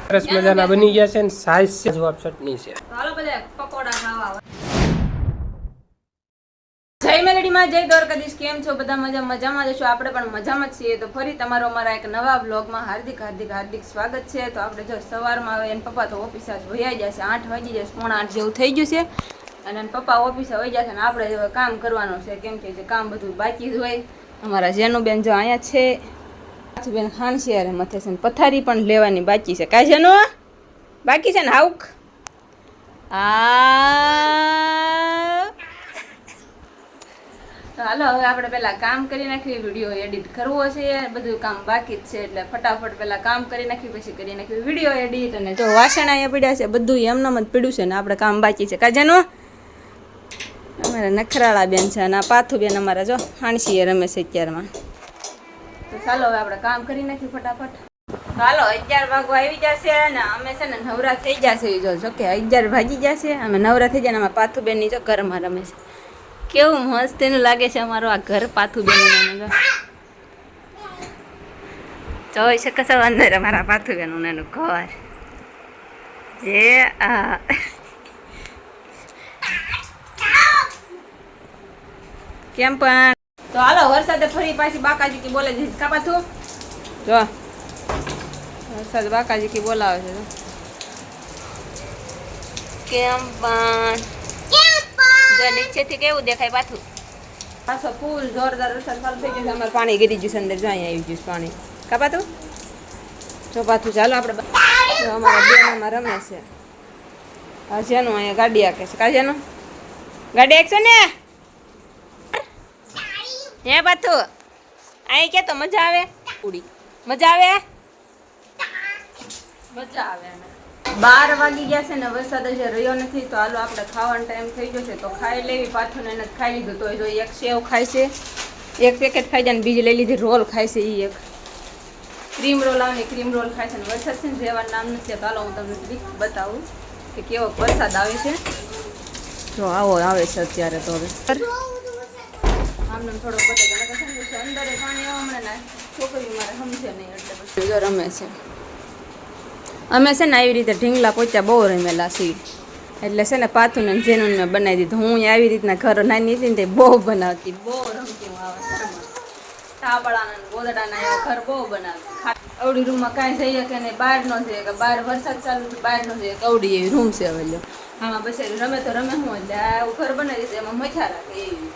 સરસ મજાના બની ગયા છે ને સાઈઝ છે જવાબ ચટણી છે. હાલો બધા પકોડા ખાવા. જય મેલડીમાં જય દ્વારકાધીશ. કેમ છો બધા? મજામાં જશો? આપણે પણ મજામાં જ છીએ. તો ફરી તમારો અમારા એક નવા બ્લોગમાં હાર્દિક સ્વાગત છે. તો આપણે જો સવારમાં આવે એને પપ્પા તો ઓફિસે વૈયા જશે, 8 વાગી જશે, 7:45 જેવું થઈ ગયું છે. અને પપ્પા ઓફિસે વહી જશે ને આપણે કામ કરવાનું છે. કેમ કે કામ બધું બાકી જ હોય. અમારા જેનુબેન જો અહીંયા છે, બેન ખાણસિયારે મથે છે, પથારી પણ લેવાની બાકી છે. કાંઈ જેનો બાકી છે ને હાઉક તો હાલો હવે આપણે પહેલા કામ કરી નાખીએ. વિડીયો એડિટ કરવો છે, બધું કામ બાકી જ છે, એટલે ફટાફટ પહેલા કામ કરી નાખી, પછી કરી નાખ્યું વિડીયો એડિટ. અને જો વાસણ અહીંયા પડ્યા છે, બધું એમનામ જ પડ્યું છે ને આપણે કામ બાકી છે. કાજાનો અમારા નખરાળા બેન છે અને આ પાથું બેન અમારા જો હાણસીએ રમે છે અત્યારમાં. તો ચાલો હવે આપણે કામ કરી નાખ્યું ફટાફટ. હાલો 11 વાગવા આવી જશે અને અમે છે ને નવરા થઈ જશે. જો કે 11 વાગી જશે, અમે નવરા થઈ જાય ને અમારા પાથું બેન ની જો ઘરમાં રમે છે. કેવું મસ્ત એનું લાગે છે અમારું આ ઘર. પાથું બેન જોઈ શકે છો અંદર અમારા પાથું બેન એનું ઘર. જે આ કેમ પણ તો હાલો વરસાદે ફરી પાછી બાકાજી કી બોલે છે. કા પાથું જો વરસાદ બાકાજી કી બોલાવે છે. કેમ પણ જો નીચેથી કેવું દેખાય પાછું. પાછો ફૂલ જોરદાર વરસાદ ચાલુ થઈ ગયો છે. અમારે પાણી ગીરી ગયું છે અંદર. જો અહીંયા આવી ગયું પાણી. કા પાથું જો પાથું ચાલો આપણે અમારા બેનમાં રમે છે. હા જેનું અહીંયા ગાડી આકે છે. કા જેનું ગાડી આકશે ને હે પાથું અહીં કે તો મજા આવે. ઉડી મજા આવે, મજા આવે. 12 વાગી ગયા છે ને વરસાદ હજી રહ્યો નથી. તો હાલો આપણે ખાવાનો ટાઈમ થઈ ગયો છે તો ખાઈ લેવી. પાછું એને ખાઈ લીધું તો જો એક સેવ ખાય છે, એક પેકેટ ખાઈ જાય ને બીજી લઈ લીધી રોલ ખાય છે. એ એક ક્રીમ રોલ આવે, ક્રીમ રોલ ખાય છે. ને વરસાદ છે ને રહેવાનું નામ નથી. તો હાલો હું તમને બતાવું કે કેવો વરસાદ આવે છે. જો આવો આવે છે અત્યારે. તો હવે આમને થોડોક બતાવી અંદર પાણી આવવા મળે ને છોકરી મારે સમજે નહીં એટલે પછી જો રમે છે. અમે છે ને આવી રીતે ઢીંગલા પોચા બહુ રમેલા છીએ. એટલે છે ને પાથું ને જેનું મેં બનાવી દીધું. હું આવી રીતના ઘર નાની હતી ને તે બહુ બનાવતી, બહુ રમતી. હું આવા ટાબડાના ગોદડાના એવા ઘર બહુ બનાવતી. અવડી રૂમમાં કાંઈ જઈએ કે નહીં, બહાર ન જઈએ કે બહાર વરસાદ ચાલુ છે બહાર ન જઈએ. અવડી એવી રૂમ છે હવે લ્યો. આમાં પછી રમે તો રમે હું એટલે આવું ઘર બનાવી દીધું. એમાં મજા રાખે એવી.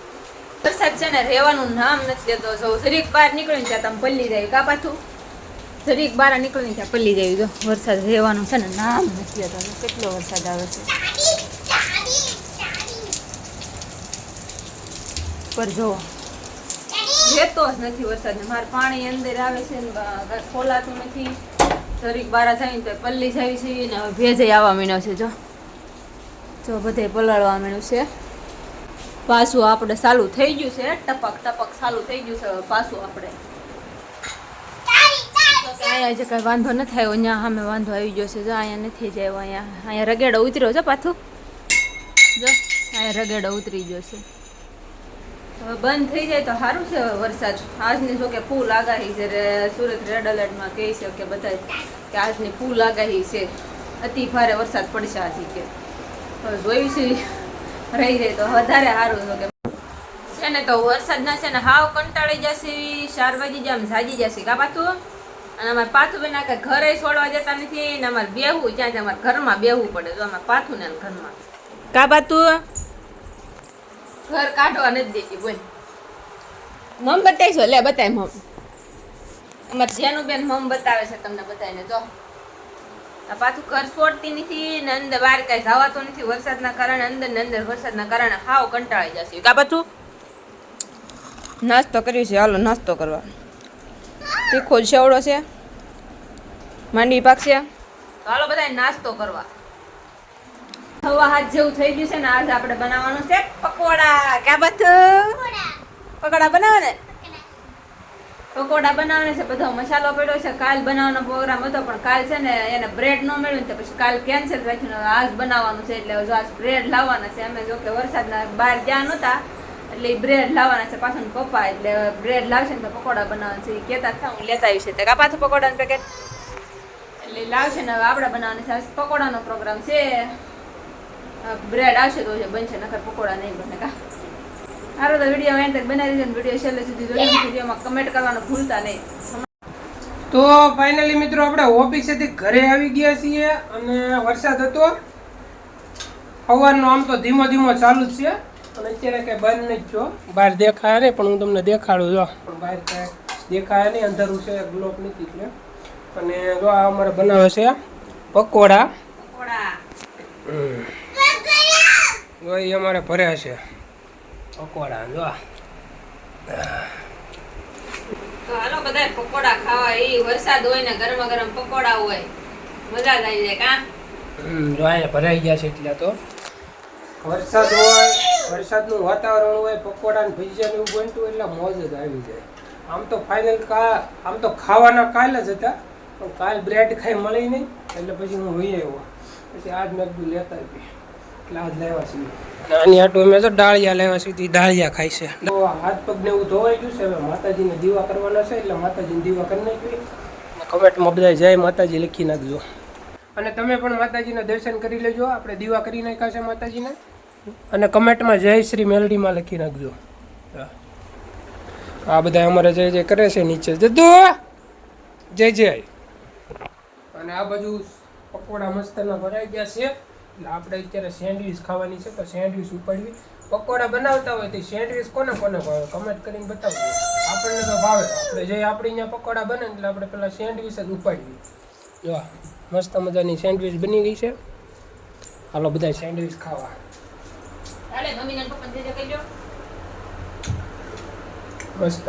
વરસાદ છે ને રહેવાનું નામ નથી લેતો. જો જરીક બહાર નીકળીને ત્યાં તમે પલ્લી જાય. કા પાછું જરીક બહાર નીકળીને ત્યાં પલ્લી જાય. જો વરસાદ રહેવાનું છે ને નામ નથી લેતો. કેટલો વરસાદ આવે છે પર જો રહેતો જ નથી વરસાદ ને. મારે પાણી અંદર આવે છે ને ખોલાતું નથી. જરીક બહાર જાય ને તો પલ્લી જાય છે ને હવે ભેજે આવવા માંડ્યો છે. જો બધે પલાળવા માંડ્યું છે. પાછું આપણે ચાલુ થઈ ગયું છે. ટપક ટપક ચાલુ થઈ ગયું છે. પાછું આપણે અહીંયા જે કઈ વાંધો નથી આવ્યો. અહીંયા સામે વાંધો આવી ગયો છે. જો અહીંયા નથી જાય. અહીંયા રગેડો ઉતર્યો છે પાછું. જો અહીંયા રગેડો ઉતરી ગયો છે. હવે બંધ થઈ જાય તો સારું છે. વરસાદ આજની જો કે ફૂલ આગાહી છે. સુરત રેડ એલર્ટમાં કહે છે કે બધા કે આજની ફૂલ આગાહી છે. અતિ ભારે વરસાદ પડશે આજે કે. હવે જોયું છે રહી જાય તો વધારે સારું છે ને. તો વરસાદ ના છે ને હાવ કંટાળી જશે. 4 વાગી જાય જાગી જશે. કા પાછું અને અમારે પાથું બેન કે ઘરે છોડવા જતા નથી ને અમારે બેહવું જ્યાં અમારે ઘરમાં બેહવું પડે. જો અમારે પાથું ને ઘરમાં કા પાથું ઘર કાઢવા નથી દેતી. બોલ મમ બતાવીશો. લે બતાય મમ. અમારે જેનું બેન મમ બતાવે છે તમને બતાવીને. જો આ પાછું ઘર છોડતી નથી ને અંદર બહાર કઈ જવાતો નથી વરસાદના કારણે. અંદર ને અંદર વરસાદના કારણે હાવ કંટાળી જશે. કા પાછું નાસ્તો કર્યો છે. હાલો નાસ્તો કરવા. તીખો સેવડો છે, માંડવી પાક છે. તો હાલો બધા નાસ્તો કરવા. હવા હાથ જેવું થઈ ગયું છે ને. આજે આપણે બનાવવાનું છે પકોડા. ક્યાં બધું પકોડા બનાવે ને. પકોડા બનાવવાના છે. બધો મસાલો પડ્યો છે. કાલ બનાવવાનો પ્રોગ્રામ હતો પણ કાલ છે ને એને બ્રેડ ન મળ્યું ને પછી કાલ કેન્સલ રાખ્યું. આજ બનાવવાનું છે એટલે જો આજ બ્રેડ લાવવાના છે. અમે જો કે વરસાદના બહાર ગયા નહોતા એટલે બ્રેડ લાવવાના છે. પાછળ પપ્પા એટલે બ્રેડ લાવશે ને તો પકોડા બનાવવાના છે. એ કહેતા હતા હું લેતા આવી છે. કા પાછું પકોડાનું પેકેટ એટલે લાવશે ને હવે આપણે બનાવવાની છે પકોડાનો પ્રોગ્રામ છે. બ્રેડ આવશે તો બનશે, નકર પકોડા નહીં બને કા. સારો તો વિડીયો એન્ડ તક બનાવી દેજો ને વિડીયો છેલ્લે સુધી જોજો. વિડીયોમાં કમેન્ટ કરવાનું ભૂલતા નહીં. તો ફાઇનલી મિત્રો આપણે ઓફિસેથી ઘરે આવી ગયા છીએ અને વરસાદ હતો. સવારનો આમ તો ધીમો ધીમો ચાલુ જ છે અને અત્યારે કઈ બંધ નહીં થયો. બહાર દેખાય નહીં પણ હું તમને દેખાડું જો. પણ બહાર કાંઈ દેખાય નહીં, અંધારું છે, ગ્લોબ નથી એટલે. અને જો આ અમારે બનાવે છે પકોડા. જો એ અમારે ભર્યા છે પકોડા. જો તો હાલો બધા પકોડા ખાવા. એ વરસાદ હોય ને ગરમા ગરમ પકોડા હોય, મજા જ આવી જાય કા. જો અહીંયા ભરાઈ ગયા છે એટલે તો વરસાદ હોય, વરસાદનું વાતાવરણ હોય, પકોડા ને ભજીયા ને એવું બનતું એટલે મોજ જ આવી જાય. આમ તો ફાઇનલ આમ તો ખાવાના કાલ જ હતા પણ કાલ બ્રેડ ખાઈ મળી નહીં એટલે પછી હું વહી આવ્યો. પછી આજ મેં બધું લેતા આવી એટલે આજ લેવા છીએ. આની આટું અમે તો ડાળિયા લેવા છીએ, ડાળિયા ખાય છે. તો હાથ પગ ને એવું ધોવાઈ ગયું છે. હવે માતાજીને દીવા કરવાના છે એટલે માતાજીને દીવા કરી નાખી. કમેન્ટમાં બધા જય માતાજી લખી નાખજો અને તમે પણ માતાજીના દર્શન કરી લેજો. આપણે દીવા કરી નાખ્યા છે માતાજીને અને કમેન્ટમાં જય શ્રી મેલડીમાં લખી નાખજો. આ બધા અમારે જય જય કરે છે નીચે જતો જય જય. અને આ બાજુ પકોડા મસ્તના ભરાઈ ગયા છે એટલે આપણે અત્યારે સેન્ડવીચ ખાવાની છે તો સેન્ડવીચ ઉપાડવી. પકોડા બનાવતા હોય તો સેન્ડવીચ કોને કોને ભાવે કમેન્ટ કરીને બતાવજો. આપણને તો ભાવે. આપણે જે આપણી અહીંયા પકોડા બને એટલે આપણે પેલા સેન્ડવીચ જ ઉપાડવી. જો મસ્ત મજાની સેન્ડવીચ બની ગઈ છે. હાલો બધા સેન્ડવીચ ખાવા. મસ્ત.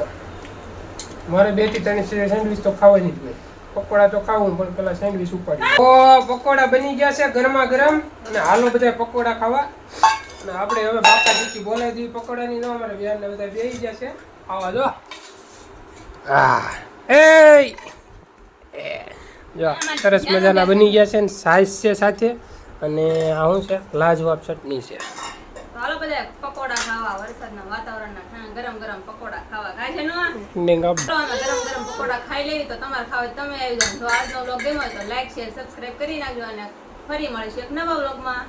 મારે 2 થી 3 સેન્ડવીચ તો ખાવાની જ નહીં. પકોડા તો ખાવું પણ પેલા સેન્ડવીચ ઉપાડી. તો પકોડા બની ગયા છે ગરમા ગરમ અને હાલો બધા પકોડા ખાવા. અને આપણે હવે બાપાજીથી બોલાવી દઈએ પકોડાની. ન અમારે વ્યારને બધા બેસી ગયા છે ખાવા. જો જો સરસ મજાના બની ગયા છે ને સાઈઝ છે સાથે. અને આ શું છે લાજવાબ ચટણી છે. હાલો બધા પકોડા ખાવા. વરસાદના વાતાવરણના ગરમ ગરમ પકોડા ખાવા. ખાય છે ગરમ ગરમ પકોડા ખાઈ લેવી તો તમારે ખાવા તમે આવી જાવ. જો આજનો વ્લોગ ગમ્યો તો લાઈક શેર સબસ્ક્રાઇબ કરી નાખજો અને ફરી મળીશું એક નવા વ્લોગમાં.